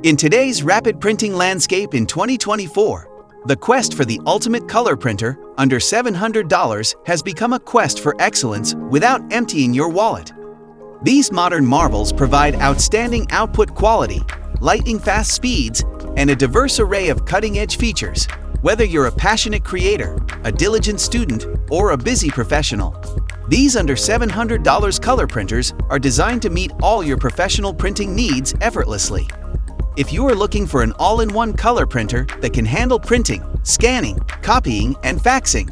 In today's rapid printing landscape in 2024, the quest for the ultimate color printer under $700 has become a quest for excellence without emptying your wallet. These modern marvels provide outstanding output quality, lightning-fast speeds, and a diverse array of cutting-edge features. Whether you're a passionate creator, a diligent student, or a busy professional, these under $700 color printers are designed to meet all your professional printing needs effortlessly. If you are looking for an all-in-one color printer that can handle printing, scanning, copying, and faxing,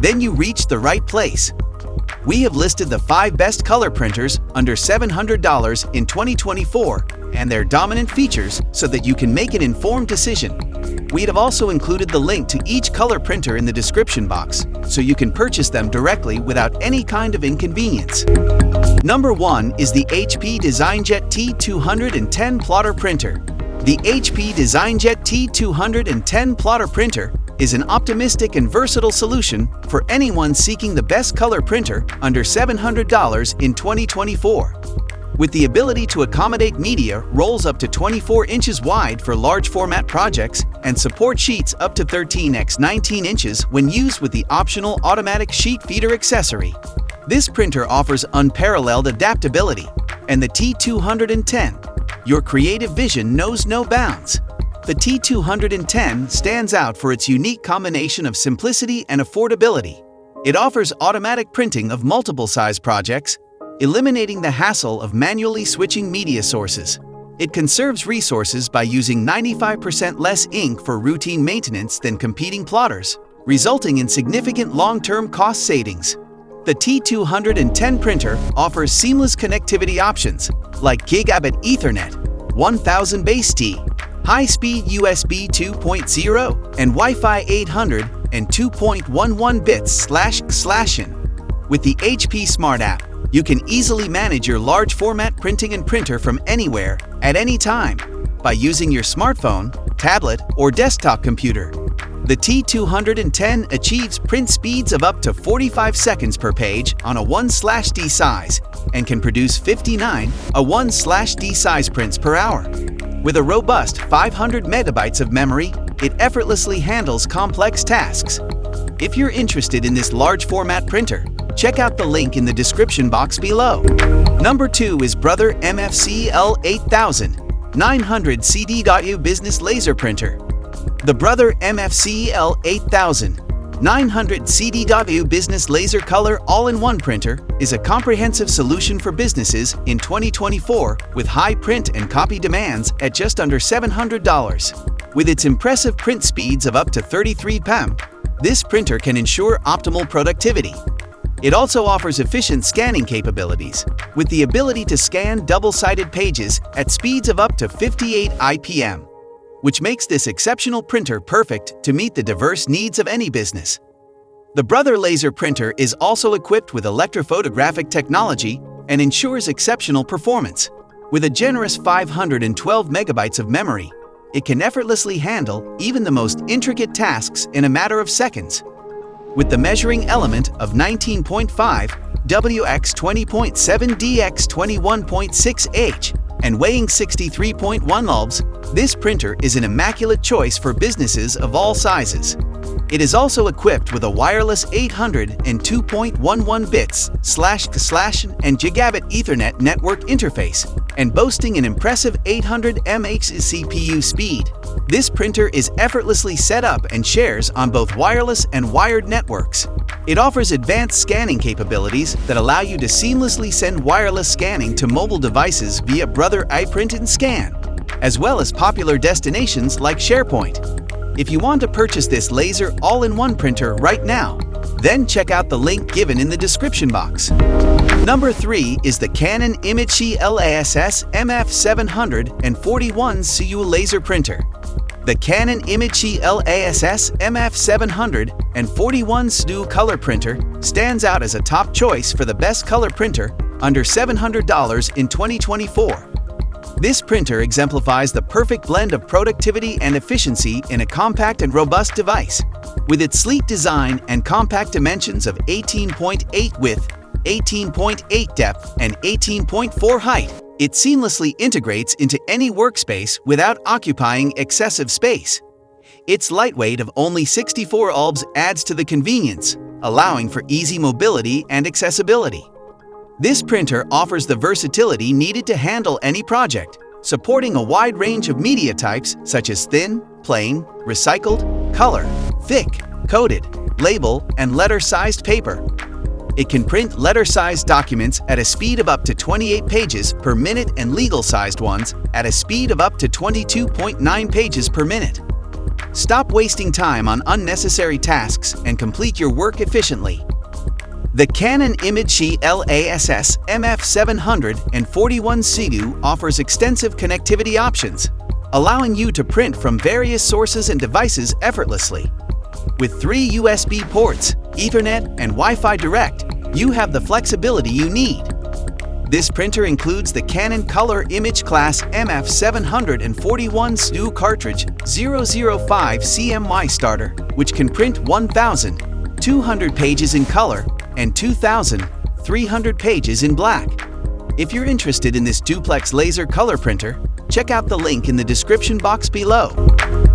then you reached the right place. We have listed the 5 best color printers under $700 in 2024 and their dominant features so that you can make an informed decision. We have also included the link to each color printer in the description box so you can purchase them directly without any kind of inconvenience. Number 1 is the HP DesignJet T210 Plotter Printer. The HP DesignJet T210 Plotter Printer is an optimistic and versatile solution for anyone seeking the best color printer under $700 in 2024. With the ability to accommodate media rolls up to 24 inches wide for large format projects and support sheets up to 13x 19 inches when used with the optional automatic sheet feeder accessory. This printer offers unparalleled adaptability, and the T210, your creative vision knows no bounds. The T210 stands out for its unique combination of simplicity and affordability. It offers automatic printing of multiple size projects, eliminating the hassle of manually switching media sources. It conserves resources by using 95% less ink for routine maintenance than competing plotters, resulting in significant long-term cost savings. The T210 printer offers seamless connectivity options like Gigabit Ethernet, 1000 base T, high-speed USB 2.0, and Wi-Fi 800 and 2.11 bits//in. With the HP Smart app, you can easily manage your large format printing and printer from anywhere, at any time, by using your smartphone, tablet, or desktop computer. The T210 achieves print speeds of up to 45 seconds per page on a 1/D size and can produce 59 1/D size prints per hour. With a robust 500 megabytes of memory, it effortlessly handles complex tasks. If you're interested in this large format printer, check out the link in the description box below. Number 2 is Brother MFP L8000 900 CDW Business Laser Printer. The Brother MFP L8000 900 CDW Business Laser Color All-in-One Printer is a comprehensive solution for businesses in 2024 with high print and copy demands at just under $700. With its impressive print speeds of up to 33 ppm, this printer can ensure optimal productivity. It also offers efficient scanning capabilities, with the ability to scan double-sided pages at speeds of up to 58 IPM, which makes this exceptional printer perfect to meet the diverse needs of any business. The Brother Laser Printer is also equipped with electrophotographic technology and ensures exceptional performance. With a generous 512 megabytes of memory, it can effortlessly handle even the most intricate tasks in a matter of seconds. With the measuring element of 19.5 WX 20.7 DX 21.6 H and weighing 63.1 lbs, this printer is an immaculate choice for businesses of all sizes. It is also equipped with a wireless 800 and 2.11 bits//in and Gigabit Ethernet network interface, and boasting an impressive 800 mAh CPU speed. This printer is effortlessly set up and shares on both wireless and wired networks. It offers advanced scanning capabilities that allow you to seamlessly send wireless scanning to mobile devices via Brother iPrint and Scan, as well as popular destinations like SharePoint. If you want to purchase this laser all-in-one printer right now, then check out the link given in the description box. Number 3 is the Canon imageCLASS MF741 CU Laser Printer. The Canon imageCLASS MF741 CU Color Printer stands out as a top choice for the best color printer under $700 in 2024. This printer exemplifies the perfect blend of productivity and efficiency in a compact and robust device. With its sleek design and compact dimensions of 18.8 width, 18.8 depth, and 18.4 height, It seamlessly integrates into any workspace without occupying excessive space. Its lightweight of only 64 ounces adds to the convenience, allowing for easy mobility and accessibility. This printer offers the versatility needed to handle any project, supporting a wide range of media types such as thin, plain, recycled, color, thick, coated, label, and letter-sized paper. It can print letter-sized documents at a speed of up to 28 pages per minute and legal-sized ones at a speed of up to 22.9 pages per minute. Stop wasting time on unnecessary tasks and complete your work efficiently. The Canon imageCLASS MF741 offers extensive connectivity options, allowing you to print from various sources and devices effortlessly. With 3 USB ports, Ethernet, and Wi-Fi Direct, you have the flexibility you need. This printer includes the Canon Color imageCLASS MF741 cartridge 005 CMY starter, which can print 1,200 pages in color and 2,300 pages in black. If you're interested in this duplex laser color printer, check out the link in the description box below.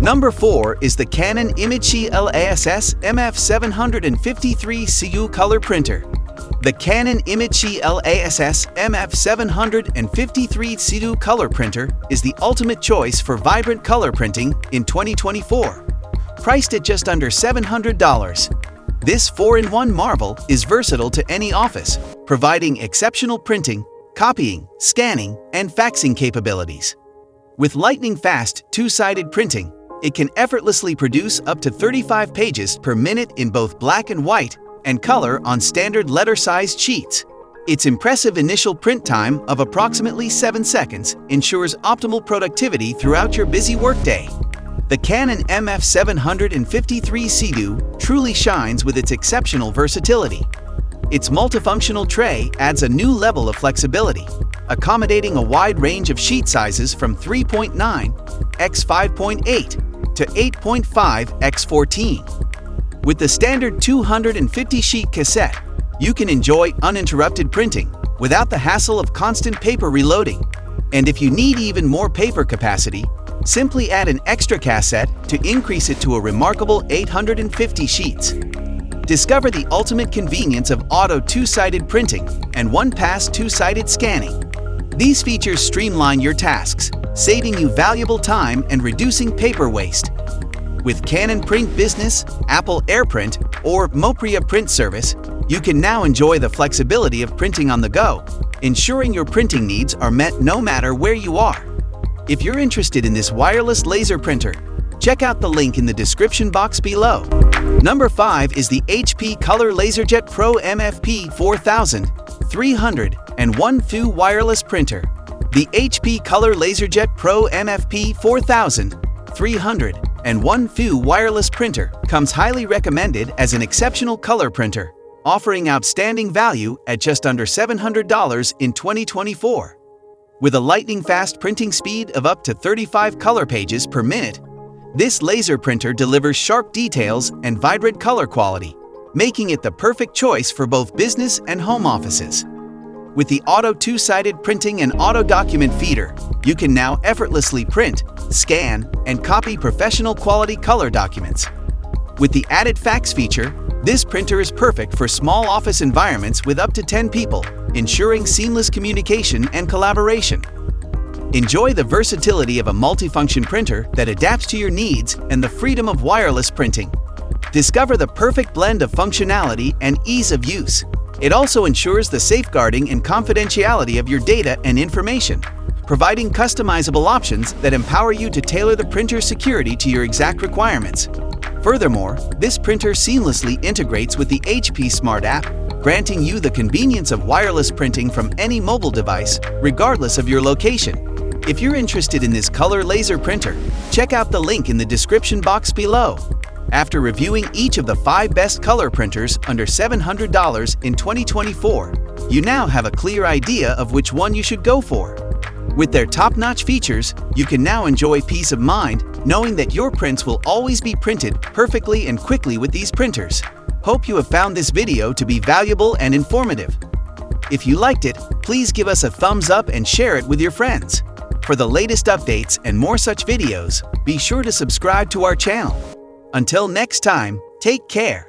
Number 4 is the Canon imageCLASS MF753 color printer. The Canon imageCLASS MF753 color printer is the ultimate choice for vibrant color printing in 2024. Priced at just under $700, this 4-in-1 marvel is versatile to any office, providing exceptional printing, copying, scanning, and faxing capabilities. With lightning-fast, two-sided printing, it can effortlessly produce up to 35 pages per minute in both black and white and color on standard letter-sized sheets. Its impressive initial print time of approximately 7 seconds ensures optimal productivity throughout your busy workday. The Canon MF753 truly shines with its exceptional versatility. Its multifunctional tray adds a new level of flexibility, accommodating a wide range of sheet sizes from 3.9 x 5.8 to 8.5 x 14. With the standard 250 sheet cassette, you can enjoy uninterrupted printing without the hassle of constant paper reloading. And if you need even more paper capacity, simply add an extra cassette to increase it to a remarkable 850 sheets. Discover the ultimate convenience of auto two-sided printing and one-pass two-sided scanning. These features streamline your tasks, saving you valuable time and reducing paper waste. With Canon Print Business, Apple AirPrint, or Mopria Print Service, you can now enjoy the flexibility of printing on the go, ensuring your printing needs are met no matter where you are. If you're interested in this wireless laser printer, check out the link in the description box below. Number 5 is the HP Color LaserJet Pro MFP 4301 wireless printer. The HP Color LaserJet Pro MFP 4301 wireless printer comes highly recommended as an exceptional color printer, offering outstanding value at just under $700 in 2024. With a lightning-fast printing speed of up to 35 color pages per minute, this laser printer delivers sharp details and vibrant color quality, making it the perfect choice for both business and home offices. With the auto two-sided printing and auto document feeder, you can now effortlessly print, scan, and copy professional quality color documents. With the added fax feature, this printer is perfect for small office environments with up to 10 people, ensuring seamless communication and collaboration. Enjoy the versatility of a multifunction printer that adapts to your needs and the freedom of wireless printing. Discover the perfect blend of functionality and ease of use. It also ensures the safeguarding and confidentiality of your data and information, providing customizable options that empower you to tailor the printer's security to your exact requirements. Furthermore, this printer seamlessly integrates with the HP Smart app, granting you the convenience of wireless printing from any mobile device, regardless of your location. If you're interested in this color laser printer, check out the link in the description box below. After reviewing each of the 5 best color printers under $700 in 2024, you now have a clear idea of which one you should go for. With their top-notch features, you can now enjoy peace of mind knowing that your prints will always be printed perfectly and quickly with these printers. Hope you have found this video to be valuable and informative. If you liked it, please give us a thumbs up and share it with your friends. For the latest updates and more such videos, be sure to subscribe to our channel. Until next time, take care.